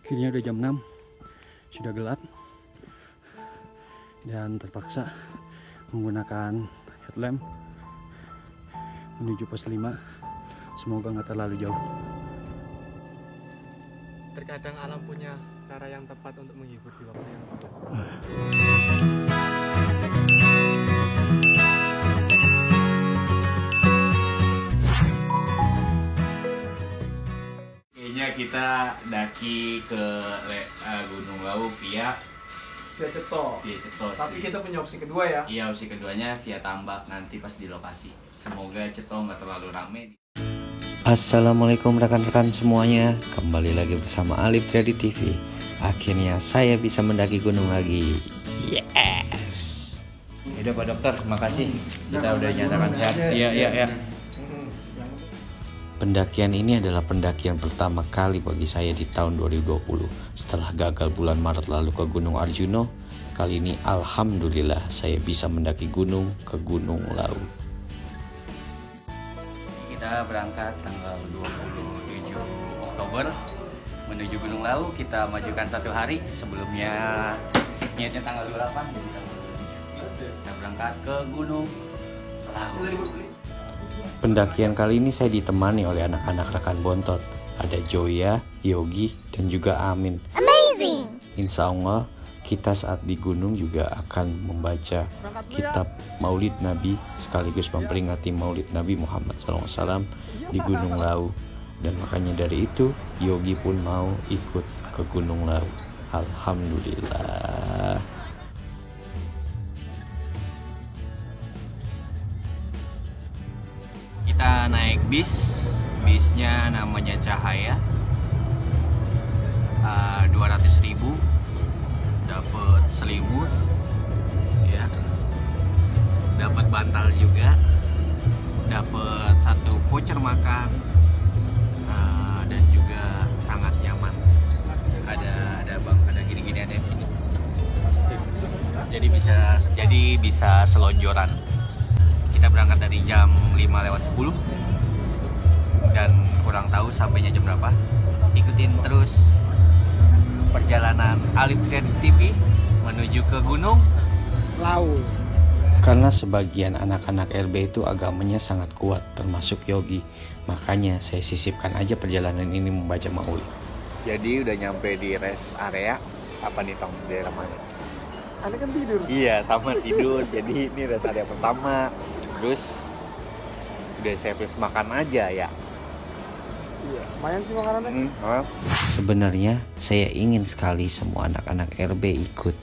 Akhirnya udah jam 6, sudah gelap, dan terpaksa menggunakan headlamp menuju pos 5. Semoga nggak terlalu jauh. Terkadang alam punya cara yang tepat untuk menghibur di waktu yang tepat. Kayaknya kita daki ke Gunung Lawu via Ceto. Tapi kita punya opsi kedua ya. Iya, opsi keduanya via Tambak nanti pas di lokasi. Semoga Ceto nggak terlalu rame. Assalamualaikum rekan-rekan semuanya, kembali lagi bersama Alif Kredit TV. Akhirnya saya bisa mendaki gunung lagi. Yes. Udah Pak Dokter, makasih. Kita udah nyatakan sehat. Iya. Pendakian ini adalah pendakian pertama kali bagi saya di tahun 2020. Setelah gagal bulan Maret lalu ke Gunung Arjuno, kali ini alhamdulillah saya bisa mendaki gunung ke Gunung Lawu. Kita berangkat tanggal 27 Oktober menuju Gunung Lawu. Kita majukan 1 hari, sebelumnya niatnya tanggal 28, jadi tanggal 27 kita berangkat ke Gunung Lawu. Pendakian kali ini saya ditemani oleh anak-anak rekan bontot. Ada Joya, Yogi, dan juga Amin. Amazing! Insya Allah kita saat di gunung juga akan membaca kitab Maulid Nabi sekaligus memperingati Maulid Nabi Muhammad SAW di Gunung Lawu. Dan makanya dari itu Yogi pun mau ikut ke Gunung Lawu. Alhamdulillah. Kita naik bisnya namanya Cahaya, 200.000, dapat selimut, ya, dapat bantal juga, dapat 1 voucher makan, dan juga sangat nyaman. Ada gini-gini ada di sini, jadi bisa selonjoran. Kita berangkat dari jam 5:10 dan kurang tahu sampainya jam berapa. Ikutin terus perjalanan Alif Kredit TV menuju ke Gunung Lawu. Karena sebagian anak-anak RB itu agamanya sangat kuat, termasuk Yogi. Makanya saya sisipkan aja perjalanan ini membaca Maulid. Jadi udah nyampe di rest area. Apa nih Tong, daerah mana? Anda kan tidur. Iya, sama tidur. Jadi ini rest area pertama. Terus udah servis makan aja ya. Iya, lumayan sih makanannya. Sebenarnya saya ingin sekali semua anak-anak RB ikut.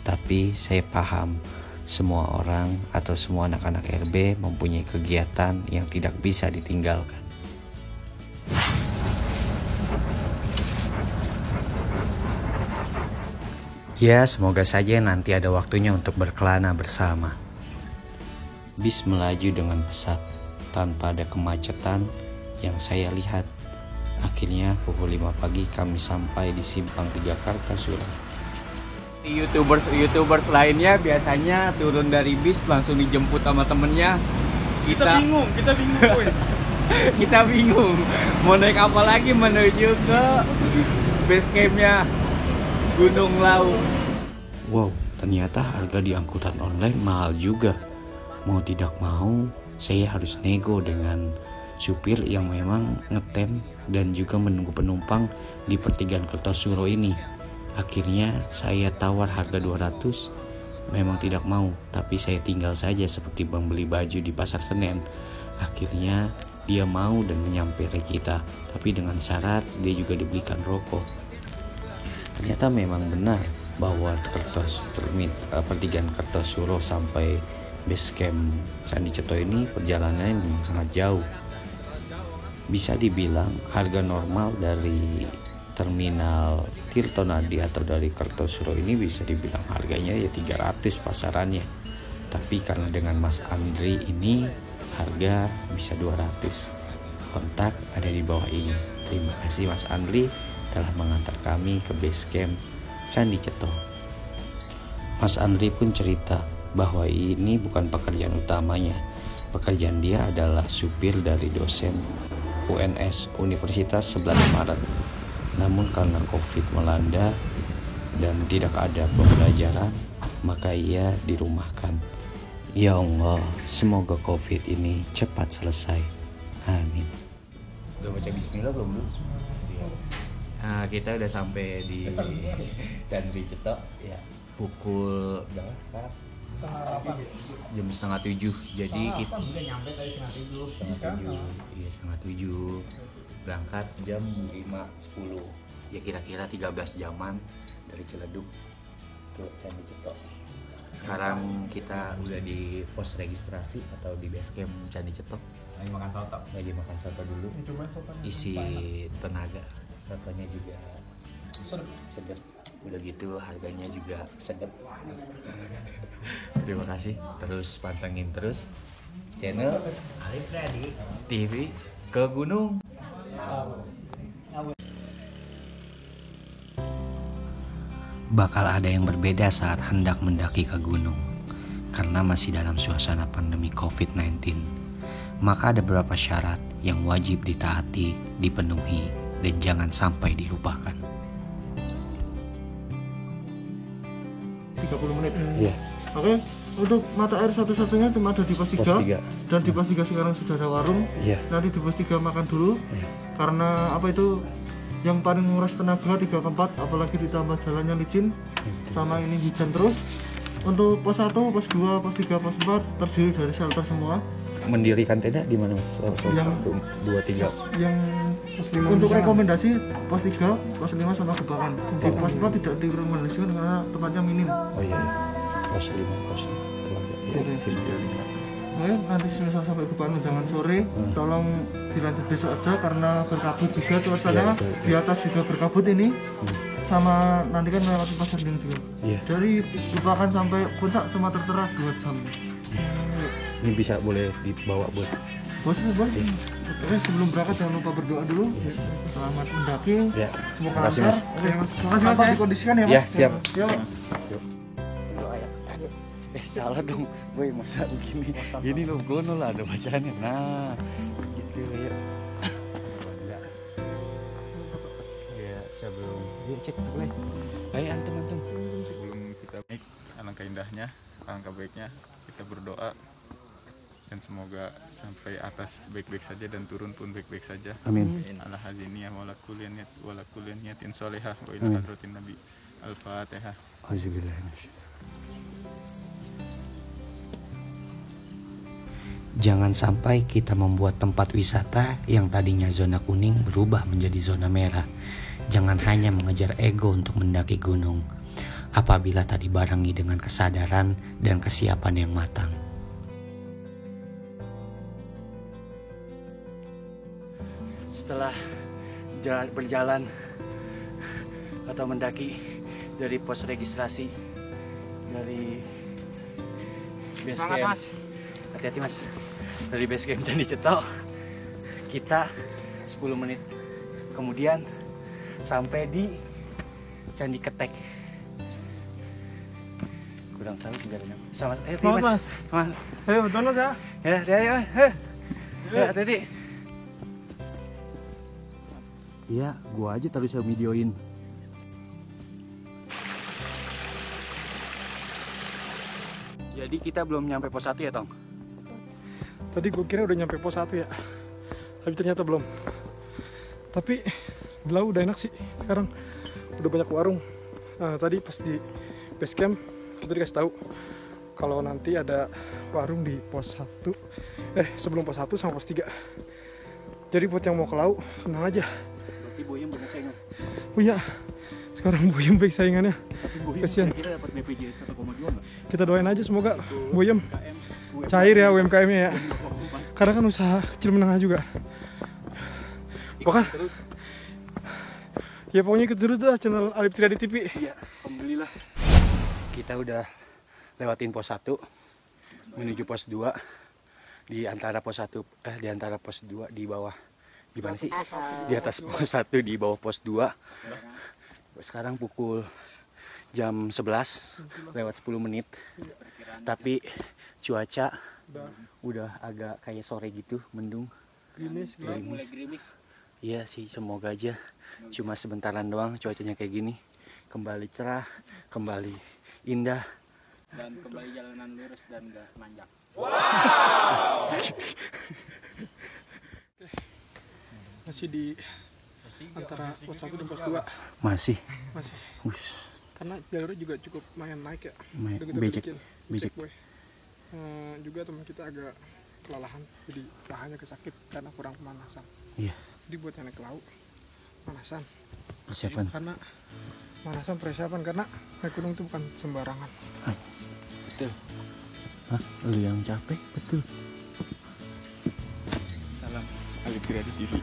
Tapi saya paham semua orang atau semua anak-anak RB mempunyai kegiatan yang tidak bisa ditinggalkan. Ya, semoga saja nanti ada waktunya untuk berkelana bersama. Bis melaju dengan pesat tanpa ada kemacetan yang saya lihat. Akhirnya pukul 5 pagi kami sampai di Simpang 3 Kartasura. YouTubers lainnya biasanya turun dari bis langsung dijemput sama temennya. Kita bingung woy. Kita bingung mau naik apa lagi menuju ke base campnya Gunung Lawu. Wow, ternyata harga di angkutan online mahal juga. Mau tidak mau, saya harus nego dengan supir yang memang ngetem dan juga menunggu penumpang di pertigaan Kartasura ini. Akhirnya saya tawar harga 200, memang tidak mau, tapi saya tinggal saja seperti membeli baju di pasar Senen. Akhirnya dia mau dan menyampaikan kita, tapi dengan syarat dia juga dibelikan rokok. Ternyata memang benar bahwa pertigaan Kartasura sampai base camp Candi Ceto ini perjalanannya memang sangat jauh. Bisa dibilang harga normal dari terminal Tirtonadi atau dari Kartasura ini bisa dibilang harganya ya 300 pasarannya. Tapi karena dengan Mas Andri ini harga bisa 200. Kontak ada di bawah ini. Terima kasih Mas Andri telah mengantar kami ke base camp Candi Ceto. Mas Andri pun cerita bahwa ini bukan pekerjaan utamanya. Pekerjaan dia adalah supir dari dosen UNS Universitas 11 Maret. Namun karena COVID melanda dan tidak ada pembelajaran, maka ia dirumahkan. Ya Allah, semoga COVID ini cepat selesai. Amin. Udah baca bismillah belum lu? Nah, kita udah sampai di Candi Cetok ya. Pukul berapa? Jam 6:30. Jadi kita udah nyampe tadi 6:30. Iya, 6:30. Berangkat jam 5:10. Ya kira-kira 13 jaman dari Ciledug ke Candi Cetok. Sekarang kita udah di pos registrasi atau di base camp Candi Cetok. Lagi makan soto dulu. Isi tenaga. Sotonya juga sedap. Udah gitu harganya juga sedap. Terima kasih. Terus pantengin terus channel Alif Radi TV ke gunung. Bakal ada yang berbeda saat hendak mendaki ke gunung. Karena masih dalam suasana pandemi COVID-19, maka ada beberapa syarat yang wajib ditaati, dipenuhi, dan jangan sampai dilupakan. 30 menit. Iya. Oke, untuk mata air satu-satunya cuma ada di pos 3. Dan di pos 3 sekarang sudah ada warung. Iya. Nanti di pos 3 makan dulu. Iya. Karena apa itu yang paling menguras tenaga 3 ke 4, apalagi ditambah jalannya licin sama ini hujan terus. Untuk pos 1, pos 2, pos 3, pos 4 terdiri dari shelter semua. Mendirikan tenda di mana Mas? Yang 1, 2, 3. Yang pos 5 untuk rekomendasi pos 3, pos 5 sama Gebakan. Di pos 4 tidak direkomendasikan karena tempatnya minim. Oh iya. Pos 5, pos 3. Oke. Oke, nanti misal sampai Gebakan jangan sore, tolong dilanjut besok aja karena berkabut juga cuacanya. Iya, betul. Di atas juga berkabut ini. Sama nanti kan melewati Pasar Ding juga. Iya. Dari Gebakan sampai puncak cuma tertera 2 jam. Ini bisa boleh dibawa buat Bos, oke, sebelum berangkat jangan lupa berdoa dulu. Selamat mendaki. ya. Semoga Makasih, lancar. Mas. Oke, Mas. Makasih Mas. Dikondisikan ya Mas. Ya, siap. Yuk. Salah dong, boy, masa begini. Ini lo gono lah ada bacaannya. Nah, gitu ya. Ya, sebelum yuk cek boleh. Ayo antum. Sebelum kita naik, alangkah indahnya, alangkah baiknya kita berdoa dan semoga sampai atas baik-baik saja dan turun pun baik-baik saja. Amin. Ala haziniyah wala kulliyan niyatin solihah wa ila Amin. hadratin nabi. Al-Fatihah. Auzubillahi. Jangan sampai kita membuat tempat wisata yang tadinya zona kuning berubah menjadi zona merah. Jangan hanya mengejar ego untuk mendaki gunung, apabila tak dibarengi dengan kesadaran dan kesiapan yang matang. Setelah berjalan atau mendaki dari pos registrasi dari base camp, hati-hati Mas, dari base camp Candi Cetok, kita 10 menit kemudian sampai di Candi Ketek. Kurang tahu tinggalnya sama Mas. Mas. Ayo, download ya. Ya, hati-hati. Iya, gua aja terus videoin. Jadi kita belum nyampe pos 1 ya, Tong? Tadi gue kira udah nyampe pos 1 ya, tapi ternyata belum. Tapi belau udah enak sih, sekarang udah banyak warung. Nah, tadi pas di base camp kita dikasih tahu kalau nanti ada warung di pos 1, sebelum pos 1 sama pos 3. Jadi buat yang mau ke laut, tenang aja. Berarti Boyem banyak saingan. Oh iya, sekarang Boyem baik saingannya. Tapi Boyem Kasian. kira-kira dapat BPJS 1,2 nggak? Kita doain aja semoga Boyem cair ya UMKM-nya ya. Karena kan usaha kecil menengah juga. Bahkan Terus, ya pokoknya ikut terus dah channel Alif Triadi TV. ya, alhamdulillah. Kita udah lewatin pos 1 menuju pos 2. Di antara pos 1 di antara pos 2 di bawah, di mana sih? Di atas pos 1 di bawah pos 2. Sekarang pukul jam 11 lewat 10 menit. Tapi cuaca udah agak kayak sore gitu, mendung. Gerimis. Gerimis. Iya sih, semoga aja cuma sebentaran doang cuacanya kayak gini. Kembali cerah, kembali indah. Dan kembali jalanan lurus dan gak nanjak. Masih di antara pos 1 dan pos 2. Masih. Karena jalurnya juga cukup lumayan naik ya. Naik, Udah kita becek, bikin, becek. boy. Juga teman kita agak kelelahan, jadi bahannya kesakit karena kurang pemanasan. Iya. Jadi buat yang naik ke laut, pemanasan. Persiapan. Karena pemanasan persiapan karena naik gunung itu bukan sembarangan. Betul. Hah? Lu yang capek? Betul. Salam Alif Gradi TV.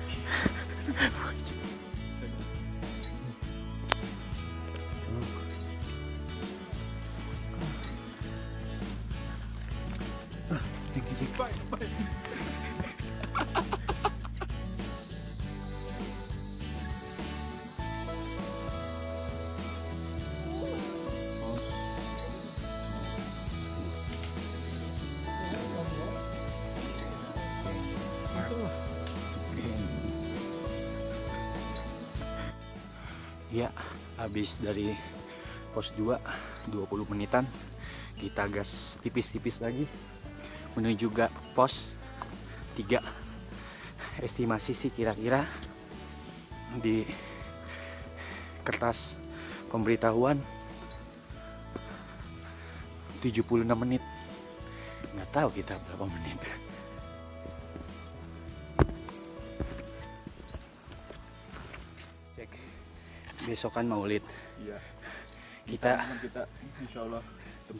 Ya, habis dari pos 2 20 menitan kita gas tipis-tipis lagi menuju ke pos 3. Estimasi sih kira-kira di kertas pemberitahuan 76 menit. Nggak tahu kita berapa menit. Cek. Besokan Maulid. Iya. Kita Kita insya Allah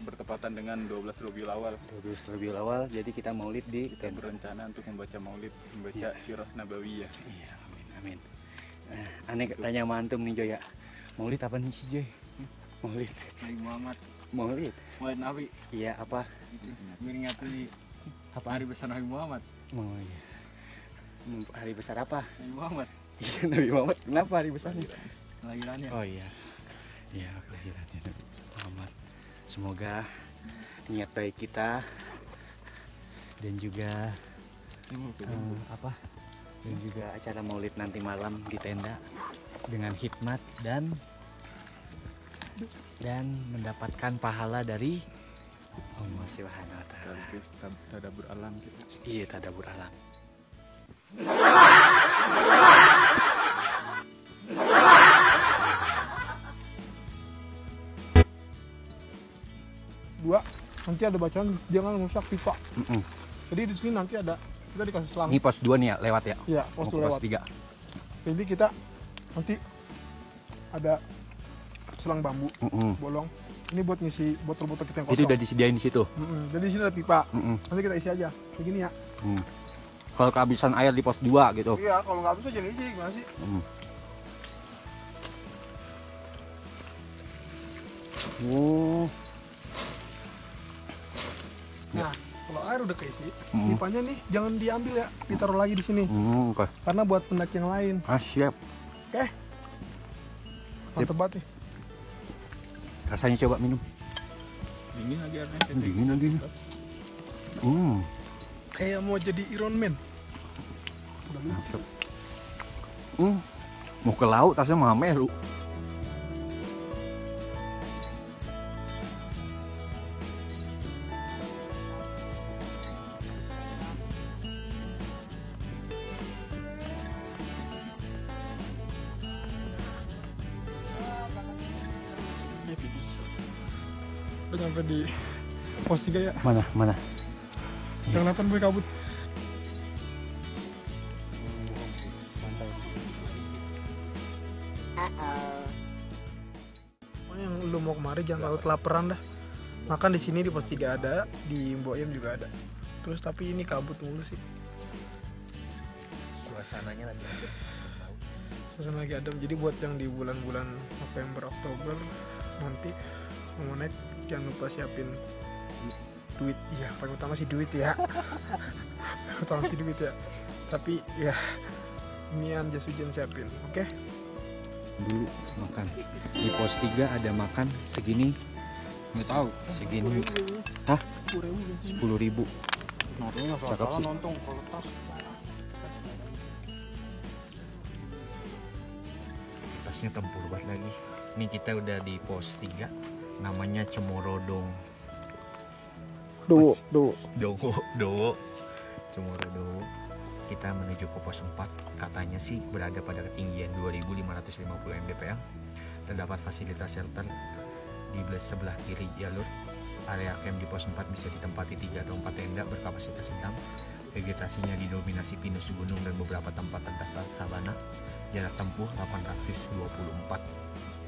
bertepatan dengan 12 Rabiul Awal. 12 Rabiul Awal, jadi kita Maulid di Kita berencana untuk membaca Maulid, membaca Sirah Nabawiyah. Iya, amin, amin. Nah, aneh tanya sama antum nih Joy ya. Maulid apa nih sih Joy? Maulid. Nabi Muhammad, Maulid. Maulid Nabi, Iya, apa? memperingati Apa? hari besar Nabi Muhammad. Oh iya. Hari besar apa? Nabi Muhammad, Iya, Nabi Muhammad. Kenapa hari besarnya? kelahirannya. Oh iya. Iya, kelahirannya Nabi Muhammad. Semoga niat baik kita dan juga apa? Dan juga acara Maulid nanti malam di tenda dengan hikmat dan mendapatkan pahala dari Allah Subhanahu wa taala. Sekaligus tadabbur alam kita. Iya, tadabbur alam. Dua, nanti ada bacaan jangan rusak pipa. Mm-mm. Jadi di sini nanti ada kita dikasih selang. Ini pos 2 nih ya, lewat ya? Iya, Mau pos ke 2 lewat. 3. Jadi kita nanti ada selang bambu Mm-mm. bolong. Ini buat ngisi botol-botol kita yang Itu kosong. udah disediain di situ. Jadi di sini ada pipa. Mm-mm. Nanti kita isi aja. Begini ya. Kalau kehabisan air di pos 2 gitu. Iya, kalau nggak bisa jangan isi, gimana sih? Oh. Nah, kalau air udah keisi, pipanya nih jangan diambil ya, ditaruh lagi di sini. Oke. Karena buat pendaki yang lain. Ah, siap. Oke. Mantep banget nih. Rasanya coba minum. Dingin lagi airnya. Dingin lagi nih. Kayak mau jadi Iron Man. Mantap. Mau ke laut tasnya Mameru. Udah nyampe di pos 3 ya. Mana? Yang 8 gue kabut. Pokoknya yang lu mau kemari jangan terlalu kelaparan dah. Makan di sini di pos 3 ada, di Mboyem juga ada. Terus tapi ini kabut mulu sih. Suasananya lagi adem. Suasana lagi adem. Jadi buat yang di bulan-bulan November, Oktober nanti mau naik jangan lupa siapin duit. Iya, paling utama sih duit ya. Utama sih duit ya. Tapi ya inian jas hujan siapin, oke? Dulu makan. Di pos 3 ada makan segini. Nggak tahu. Segini. Hah? 10.000. Cakep sih. Nonton kalau tas. posnya tempur banget lagi. Ini kita udah di pos 3, namanya Cemorodong. Dowo. Dowo. Cemorodong. Kita menuju ke pos 4. Katanya sih berada pada ketinggian 2550 mdpl. Terdapat fasilitas shelter di sebelah kiri jalur. Area camp di pos 4 bisa ditempati 3 atau 4 tenda berkapasitas sedang. Vegetasinya didominasi pinus gunung dan beberapa tempat terdapat sabana. Jarak tempuh 824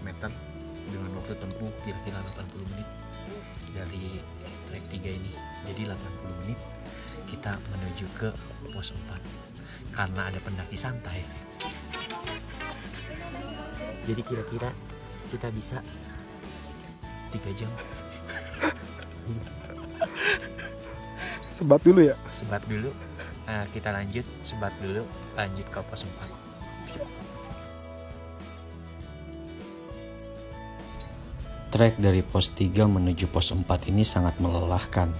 meter dengan waktu tempuh kira-kira 80 menit dari trek 3 ini. Jadi 80 menit kita menuju ke pos 4 karena ada pendaki santai. Jadi kira-kira kita bisa 3 jam. Sebat dulu ya. Sebat dulu. Nah, kita lanjut sebat dulu, lanjut ke pos 4. Trek dari pos 3 menuju pos 4 ini sangat melelahkan.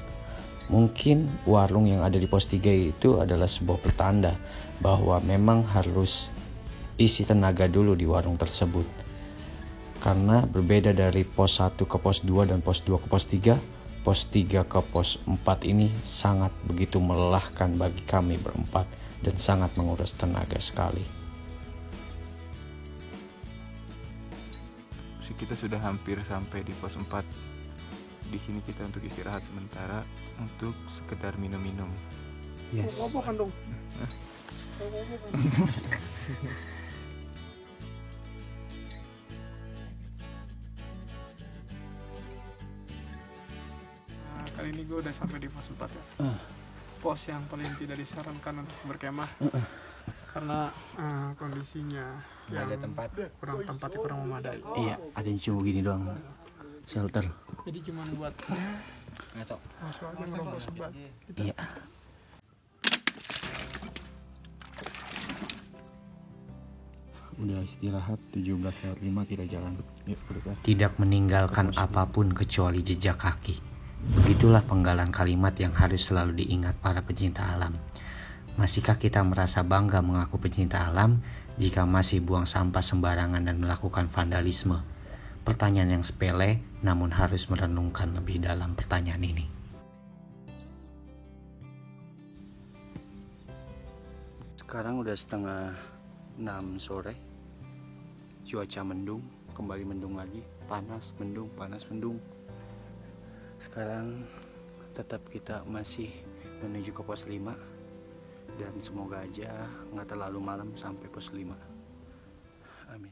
Mungkin warung yang ada di pos 3 itu adalah sebuah pertanda bahwa memang harus isi tenaga dulu di warung tersebut. Karena berbeda dari pos 1 ke pos 2 dan pos 2 ke pos 3, pos 3 ke pos 4 ini sangat begitu melelahkan bagi kami berempat dan sangat menguras tenaga sekali. Kita sudah hampir sampai di pos 4. Di sini kita untuk istirahat sementara untuk sekedar minum-minum. Yes. Kan dong. Nah, kali ini gue udah sampai di pos 4 ya. Pos yang paling tidak disarankan untuk berkemah. Karena kondisinya yang ada tempat. tempatnya kurang memadai. Iya, ada yang cuma gini doang. Shelter. Jadi cuma buat Ngaco. masuk aja ngerokok sebat. Iya. Udah istirahat 17:05 kita jalan. Yuk, tidak meninggalkan apapun kecuali jejak kaki. Begitulah penggalan kalimat yang harus selalu diingat para pecinta alam. Masihkah kita merasa bangga mengaku pecinta alam jika masih buang sampah sembarangan dan melakukan vandalisme? Pertanyaan yang sepele, namun harus merenungkan lebih dalam pertanyaan ini. Sekarang udah 5:30 sore. Cuaca mendung, kembali mendung lagi. Panas, mendung, panas, mendung. Sekarang tetap kita masih menuju ke pos 5. Dan semoga aja nggak terlalu malam sampai pos 5. Amin.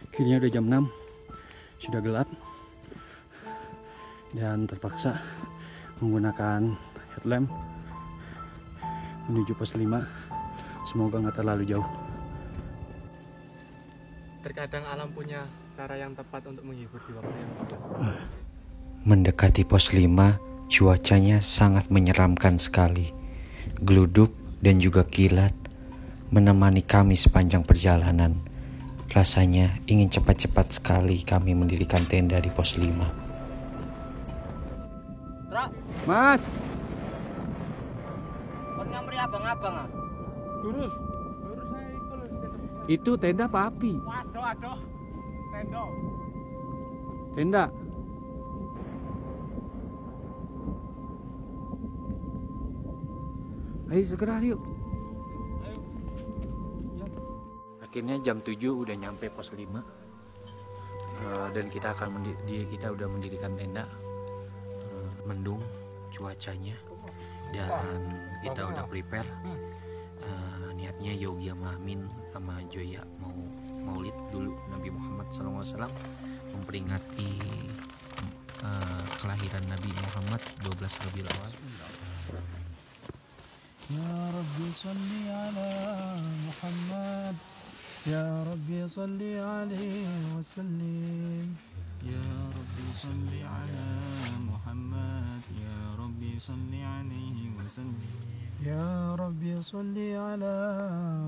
Kirinya udah jam 6, sudah gelap, dan terpaksa menggunakan headlamp menuju pos 5. Semoga nggak terlalu jauh. Terkadang alam punya cara yang tepat untuk menghibur di waktu yang tepat. Mendekati pos 5, cuacanya sangat menyeramkan sekali. Geluduk dan juga kilat menemani kami sepanjang perjalanan. Rasanya ingin cepat-cepat sekali kami mendirikan tenda di pos 5. Mas, Nyamri abang-abang. Lurus. itu tenda apa api? Aduh. Tenda. Ayo segera yuk. Akhirnya jam 7 udah nyampe pos 5. Dan kita udah mendirikan tenda. Mendung cuacanya dan kita udah prepare. Niatnya Yogi sama Amin sama Joya mau maulid dulu Nabi Muhammad SAW, memperingati kelahiran Nabi Muhammad 12 Rabiul Awal. Ya Rabbi salli ala Muhammad, Ya Rabbi salli alaihi wa sallim, Ya Rabbi salli ala Muhammad, Ya Rabbi salli alaihi wa sallim, Ya Rabbi salli ala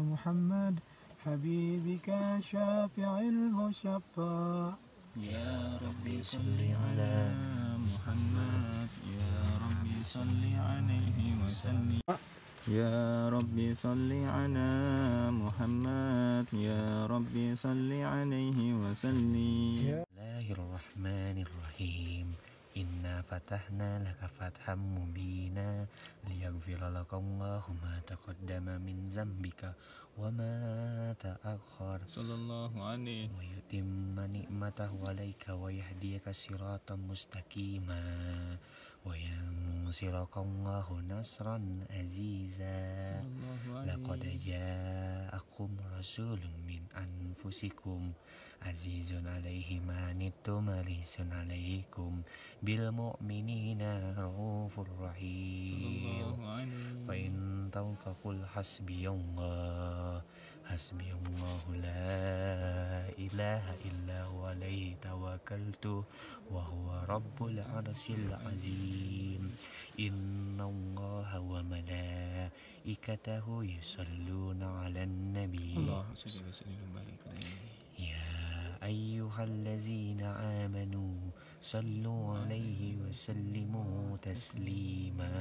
Muhammad, Habibika syafi'il musyaffa, Ya Rabbi salli ala Muhammad, Ya Rabbi salli alaihi wa sallim. يا ربي صل على محمد يا ربي صل عليه وسلم. Bismillahirrahmanirrahim. Inna fatahna laka fatham mubina liyaghfira laka Allahu ma taqaddama min zambika wa ma ta'akhkhar Sallallahu alaihi wa yutimma ni'matahu 'alaika wa yahdiyaka siratan mustaqima wa yansiraka Allahu nasran aziza. Laqad ja'akum rasulun min anfusikum azizun alaihi ma anittum harisun alaikum bil mu'minina raufur rahim. Fa in tawfaqul hasbiyallah la ilaha illa huwa alaihi tawakkaltu wa huwa rabbul arsyil azim. Innallaha wa malaikatahu yusalluna 'alan nabi. Ya ayyuhallazina amanu sallu 'alaihi wa sallimu taslima.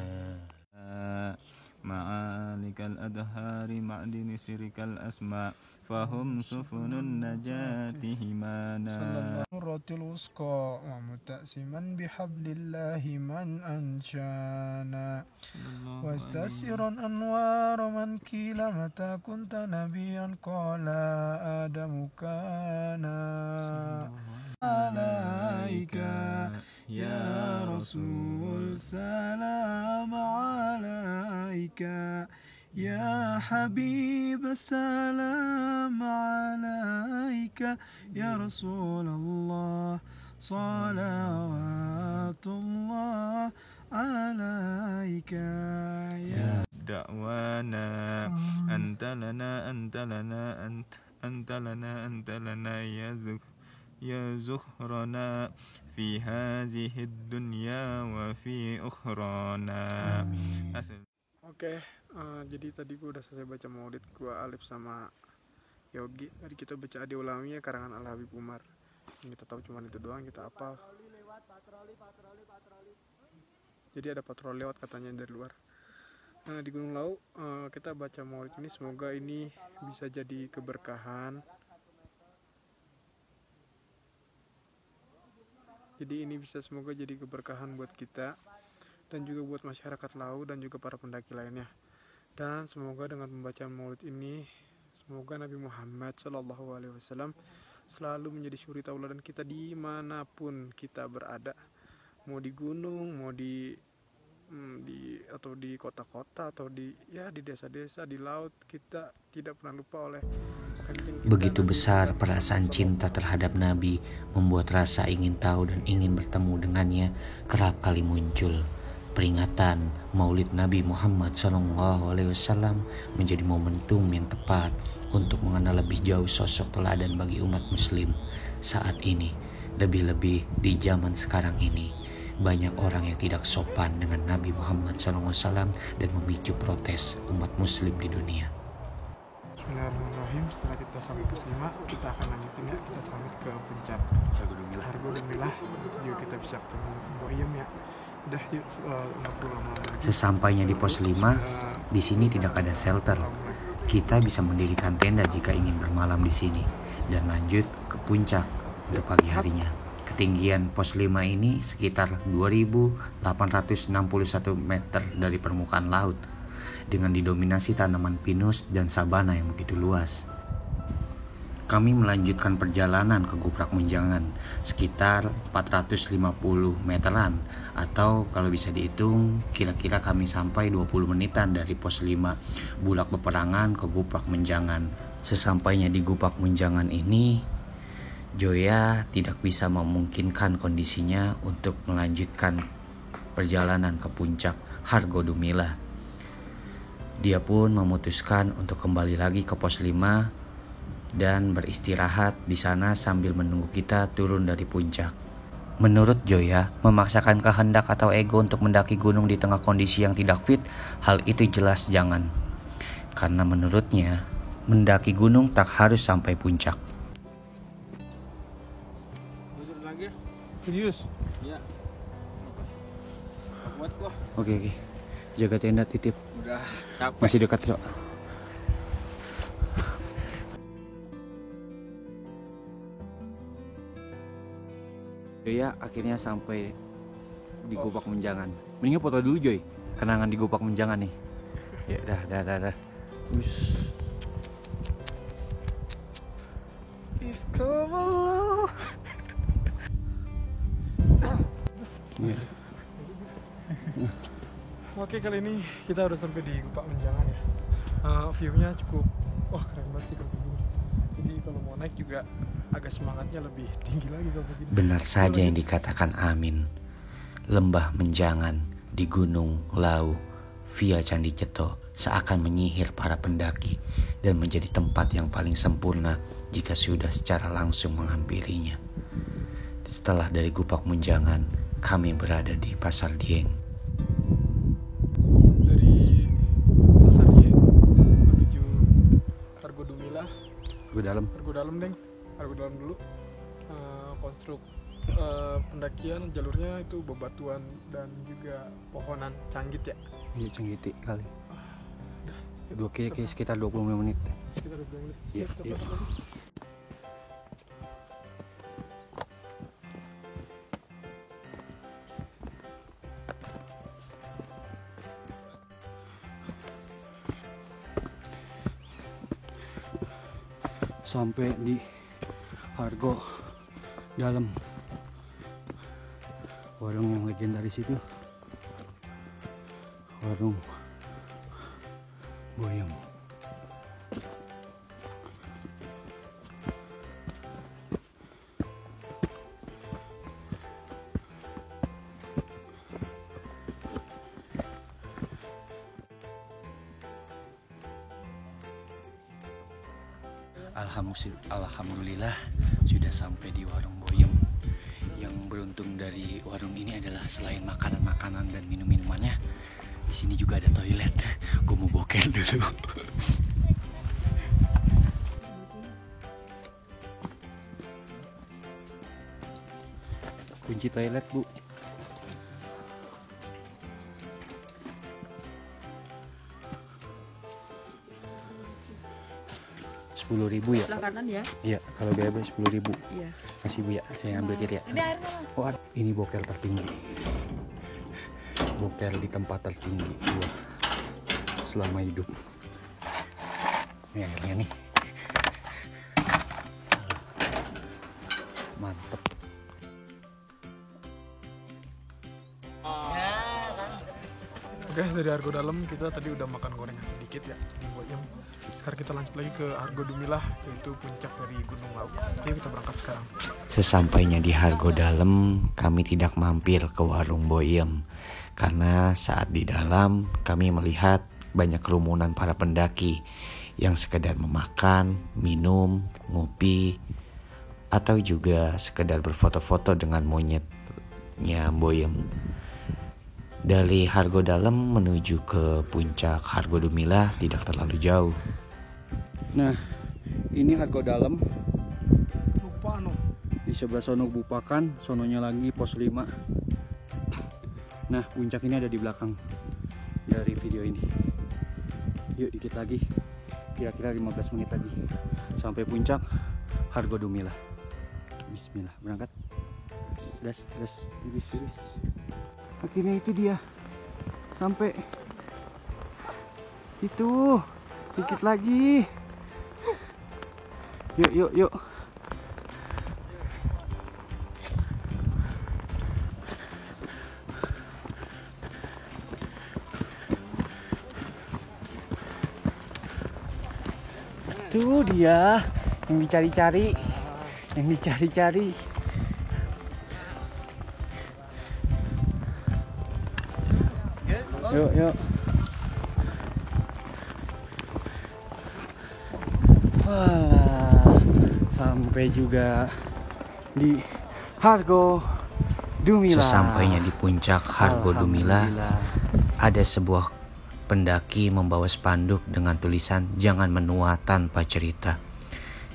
معالك الأدهار معدن سرك الأسماء فهم سفن النجاة همانا. مرة الوسقى ومتأسما بحبل الله من أنشانا واستسرا أنوار من كيل متى كنت نبيا قال آدم كان عليك يا رسول سلام عليك يا حبيب السلام عليك يا رسول الله صلوات الله عليك يا دعوانا أنت لنا أنت لنا أنت لنا أنت لنا يا زهرنا في هذه الدنيا وفي أخرانا. Oke, jadi tadi gue udah selesai baca maulid gue Alif sama Yogi. Tadi kita baca Adi Ulamiyah karangan Al Habib Umar. Yang kita tahu cuma itu doang, kita hafal. Jadi ada patroli lewat katanya dari luar. Nah, di Gunung Lau kita baca maulid ini, semoga ini bisa jadi keberkahan. Jadi ini bisa semoga jadi keberkahan buat kita dan juga buat masyarakat Lau dan juga para pendaki lainnya. Dan semoga dengan pembacaan maulid ini, semoga Nabi Muhammad SAW selalu menjadi suri tauladan kita dimanapun kita berada, mau di gunung, mau di kota-kota atau di desa-desa, di laut, kita tidak pernah lupa oleh Begitu besar perasaan cinta terhadap Nabi, membuat rasa ingin tahu dan ingin bertemu dengannya kerap kali muncul. Peringatan Maulid Nabi Muhammad SAW menjadi momentum yang tepat untuk mengenal lebih jauh sosok teladan bagi umat muslim saat ini. Lebih-lebih di zaman sekarang ini, banyak orang yang tidak sopan dengan Nabi Muhammad SAW dan memicu protes umat muslim di dunia. Bismillahirrahmanirrahim. Setelah kita sampai pos 5, kita akan lanjutin ya, kita sampai ke puncak Hargo Dumilah. Yuk kita bisa ketemu Mbok Iem ya. Udah yuk, nggak perlu lama-lama lagi. Sesampainya di pos 5, di sini tidak ada shelter. Kita bisa mendirikan tenda jika ingin bermalam di sini dan lanjut ke puncak untuk pagi harinya. Ketinggian pos 5 ini sekitar 2.861 meter dari permukaan laut, dengan didominasi tanaman pinus dan sabana yang begitu luas. Kami melanjutkan perjalanan ke Guprak Munjangan sekitar 450 meteran, atau kalau bisa dihitung kira-kira kami sampai 20 menitan dari pos 5 Bulak Peperangan ke Guprak Munjangan. Sesampainya di Guprak Munjangan ini, Joya tidak bisa memungkinkan kondisinya untuk melanjutkan perjalanan ke puncak Hargo Dumilah. Dia pun memutuskan untuk kembali lagi ke pos 5 dan beristirahat di sana sambil menunggu kita turun dari puncak. Menurut Joya, memaksakan kehendak atau ego untuk mendaki gunung di tengah kondisi yang tidak fit, hal itu jelas jangan. Karena menurutnya, mendaki gunung tak harus sampai puncak. Serius? Oke. Jaga tenda titip. Udah capek. Masih dekat, Cok. Ya, akhirnya sampai di Gupak Menjangan. Mendingan foto dulu, Joy. Kenangan di Gupak Menjangan nih. Ya, dah. Us. Ya. Oke, kali ini kita udah sampai di Gupak Menjangan ya. View-nya cukup, wah keren banget sih kalau begini. Jadi kalau mau naik juga agak semangatnya lebih tinggi lagi kalau begini. Benar saja yang dikatakan Amin. Lembah Menjangan di Gunung Lau via Candi Ceto seakan menyihir para pendaki dan menjadi tempat yang paling sempurna jika sudah secara langsung menghampirinya. Setelah dari Gupak Menjangan, kami berada di Pasar Dieng. Dari Pasar Dieng menuju Argo Dumilah. Argo Dalam, Deng. Argo Dalam dulu. Konstruk pendakian jalurnya itu bebatuan dan juga pohonan canggit ya. Iya, Cenggiti kali. Sekitar 25 menit. Sekitar 20 menit. Iya. Sampai di Argo Dalam, warung yang legendaris itu, warung Boyem. Alhamdulillah sudah sampai di warung Boyem. Yang beruntung dari warung ini adalah selain makanan-makanan dan minum-minumannya, di sini juga ada toilet. Gue mau boker dulu. Kunci toilet, Bu. Rp10.000 ya? Sebelah kanan ya? Iya, kalau bebas 10.000. Iya. Kasih Bu ya, saya ambil ya. Ini airnya Mas. Oh, ini boker tertinggi. Boker di tempat tertinggi gua selama hidup. Ini airnya nih. Mantep. Oke, dari Argo Dalam kita tadi udah makan gorengan sedikit ya di Boyem. Sekarang kita lanjut lagi ke Argo Dumilah, yaitu puncak dari Gunung Lau. Oke, kita berangkat sekarang. Sesampainya di Argo Dalam, kami tidak mampir ke warung Boyem karena saat di dalam kami melihat banyak kerumunan para pendaki yang sekedar memakan, minum, ngopi, atau juga sekedar berfoto-foto dengan monyetnya Boyem. Dari Argo Dalam menuju ke puncak Argo Dumilah tidak terlalu jauh. Nah, ini Argo Dalam. Lupa no. Di sebelah sono Bupakan, sononya lagi pos 5. Nah, puncak ini ada di belakang dari video ini. Yuk dikit lagi, kira-kira 15 menit lagi sampai puncak Argo Dumilah. Bismillah, berangkat. Das, tiris. Akhirnya itu dia, sampai itu, dikit lagi. Yuk. Itu dia yang dicari-cari. Yuk. Wah, sampai juga di Argo Dumilah. Sesampainya di puncak Argo Dumilah, ada sebuah pendaki membawa spanduk dengan tulisan "Jangan menua tanpa cerita".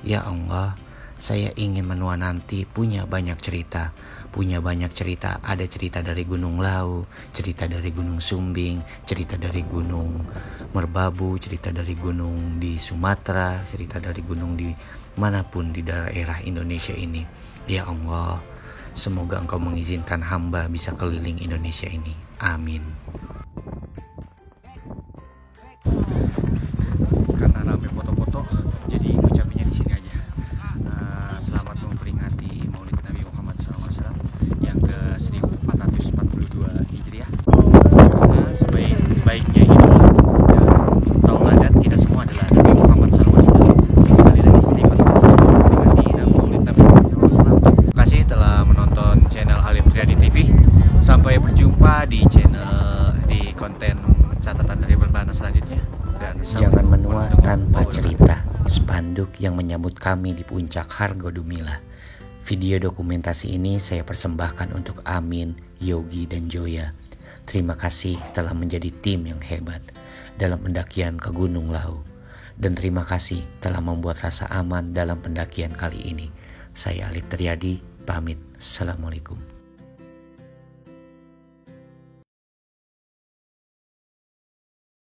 Ya Allah, saya ingin menua nanti punya banyak cerita, punya banyak cerita. Ada cerita dari Gunung Lau, cerita dari Gunung Sumbing, cerita dari Gunung Merbabu, cerita dari gunung di Sumatera, cerita dari gunung di manapun di daerah Indonesia ini. Ya Allah, semoga Engkau mengizinkan hamba bisa keliling Indonesia ini. Amin. Karena rame foto-foto, jadi ngucapinnya di sini aja. Selamat memperingati Maulid Nabi Muhammad SAW yang ke 1442 Hijriah. Karena sebaiknya hiduplah dan tauladan kita semua adalah Nabi Muhammad SAW. Sekali lagi selamat memperingati Maulid Nabi Muhammad SAW. Terima kasih telah menonton channel Alif Triadi TV. Sampai berjumpa di konten catatan dari Berbana selanjutnya. Jangan menua tanpa cerita. Spanduk yang menyambut kami di puncak Hargo Dumila. Video dokumentasi ini saya persembahkan untuk Amin, Yogi, dan Joya. Terima kasih telah menjadi tim yang hebat dalam pendakian ke Gunung Lau. Dan terima kasih telah membuat rasa aman dalam pendakian kali ini. Saya Alif Triadi, pamit. Assalamualaikum.